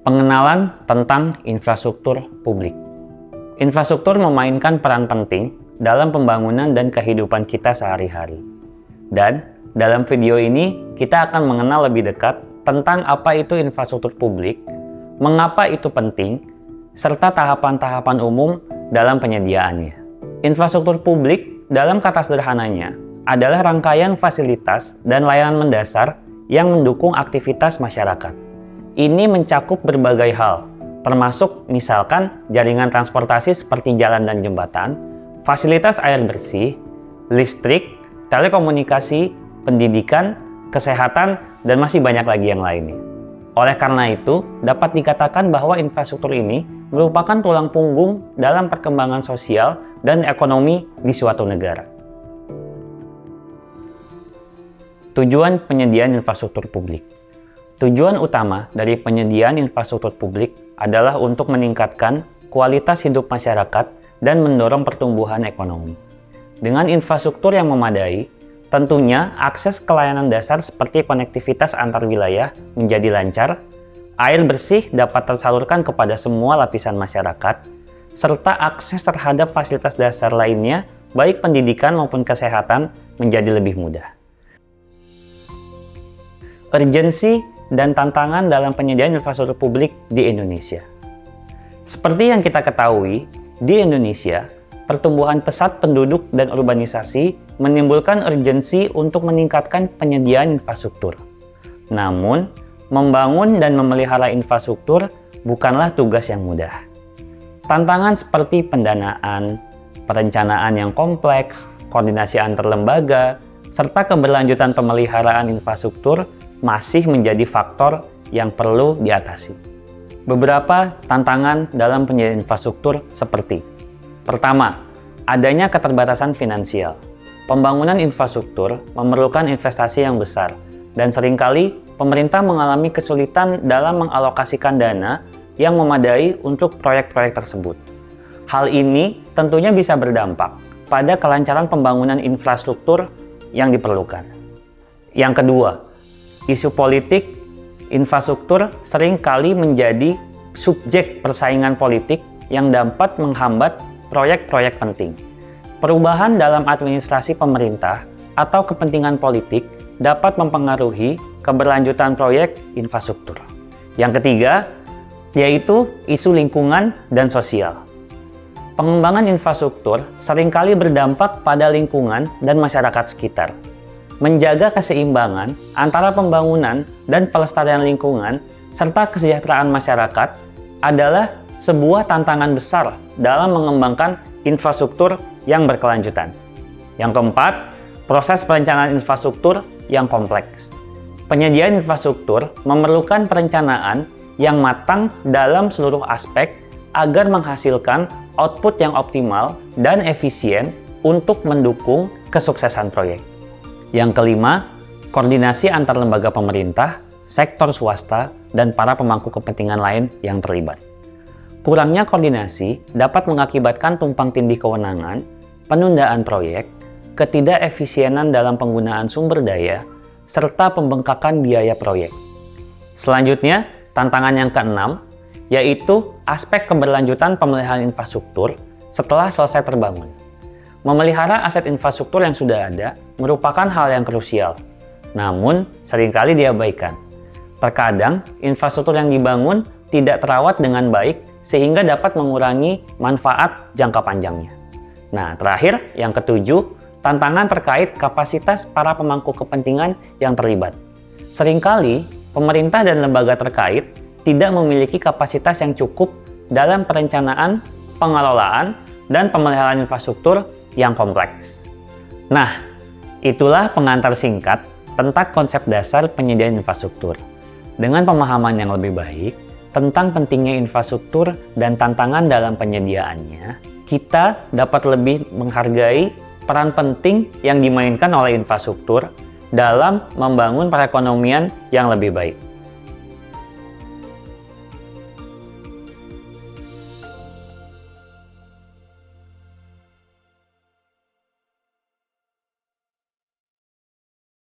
Pengenalan tentang infrastruktur publik. Infrastruktur memainkan peran penting dalam pembangunan dan kehidupan kita sehari-hari. Dan dalam video ini kita akan mengenal lebih dekat tentang apa itu infrastruktur publik, mengapa itu penting, serta tahapan-tahapan umum dalam penyediaannya. Infrastruktur publik dalam kata sederhananya adalah rangkaian fasilitas dan layanan mendasar yang mendukung aktivitas masyarakat. Ini mencakup berbagai hal, termasuk misalkan jaringan transportasi seperti jalan dan jembatan, fasilitas air bersih, listrik, telekomunikasi, pendidikan, kesehatan, dan masih banyak lagi yang lainnya. Oleh karena itu, dapat dikatakan bahwa infrastruktur ini merupakan tulang punggung dalam perkembangan sosial dan ekonomi di suatu negara. Tujuan penyediaan infrastruktur publik. Tujuan utama dari penyediaan infrastruktur publik adalah untuk meningkatkan kualitas hidup masyarakat dan mendorong pertumbuhan ekonomi. Dengan infrastruktur yang memadai, tentunya akses ke layanan dasar seperti konektivitas antar wilayah menjadi lancar, air bersih dapat tersalurkan kepada semua lapisan masyarakat, serta akses terhadap fasilitas dasar lainnya, baik pendidikan maupun kesehatan, menjadi lebih mudah. Urgensi dan tantangan dalam penyediaan infrastruktur publik di Indonesia. Seperti yang kita ketahui, di Indonesia, pertumbuhan pesat penduduk dan urbanisasi menimbulkan urgensi untuk meningkatkan penyediaan infrastruktur. Namun, membangun dan memelihara infrastruktur bukanlah tugas yang mudah. Tantangan seperti pendanaan, perencanaan yang kompleks, koordinasi antar lembaga, serta keberlanjutan pemeliharaan infrastruktur masih menjadi faktor yang perlu diatasi. Beberapa tantangan dalam penyediaan infrastruktur seperti: pertama, adanya keterbatasan finansial. Pembangunan infrastruktur memerlukan investasi yang besar, dan seringkali pemerintah mengalami kesulitan dalam mengalokasikan dana yang memadai untuk proyek-proyek tersebut. Hal ini tentunya bisa berdampak pada kelancaran pembangunan infrastruktur yang diperlukan. Yang kedua, isu politik infrastruktur sering kali menjadi subjek persaingan politik yang dapat menghambat proyek-proyek penting. Perubahan dalam administrasi pemerintah atau kepentingan politik dapat mempengaruhi keberlanjutan proyek infrastruktur. Yang ketiga, yaitu isu lingkungan dan sosial. Pengembangan infrastruktur seringkali berdampak pada lingkungan dan masyarakat sekitar. Menjaga keseimbangan antara pembangunan dan pelestarian lingkungan serta kesejahteraan masyarakat adalah sebuah tantangan besar dalam mengembangkan infrastruktur yang berkelanjutan. Yang keempat, proses perencanaan infrastruktur yang kompleks. Penyediaan infrastruktur memerlukan perencanaan yang matang dalam seluruh aspek agar menghasilkan output yang optimal dan efisien untuk mendukung kesuksesan proyek. Yang kelima, koordinasi antar lembaga pemerintah, sektor swasta, dan para pemangku kepentingan lain yang terlibat. Kurangnya koordinasi dapat mengakibatkan tumpang tindih kewenangan, penundaan proyek, ketidakefisienan dalam penggunaan sumber daya, serta pembengkakan biaya proyek. Selanjutnya, tantangan yang keenam, yaitu aspek keberlanjutan pemeliharaan infrastruktur setelah selesai terbangun. Memelihara aset infrastruktur yang sudah ada merupakan hal yang krusial, namun seringkali diabaikan. Terkadang, infrastruktur yang dibangun tidak terawat dengan baik sehingga dapat mengurangi manfaat jangka panjangnya. Nah, terakhir, yang ketujuh, tantangan terkait kapasitas para pemangku kepentingan yang terlibat. Seringkali, pemerintah dan lembaga terkait tidak memiliki kapasitas yang cukup dalam perencanaan, pengelolaan, dan pemeliharaan infrastruktur yang kompleks. Nah, itulah pengantar singkat tentang konsep dasar penyediaan infrastruktur. Dengan pemahaman yang lebih baik tentang pentingnya infrastruktur dan tantangan dalam penyediaannya, kita dapat lebih menghargai peran penting yang dimainkan oleh infrastruktur dalam membangun perekonomian yang lebih baik.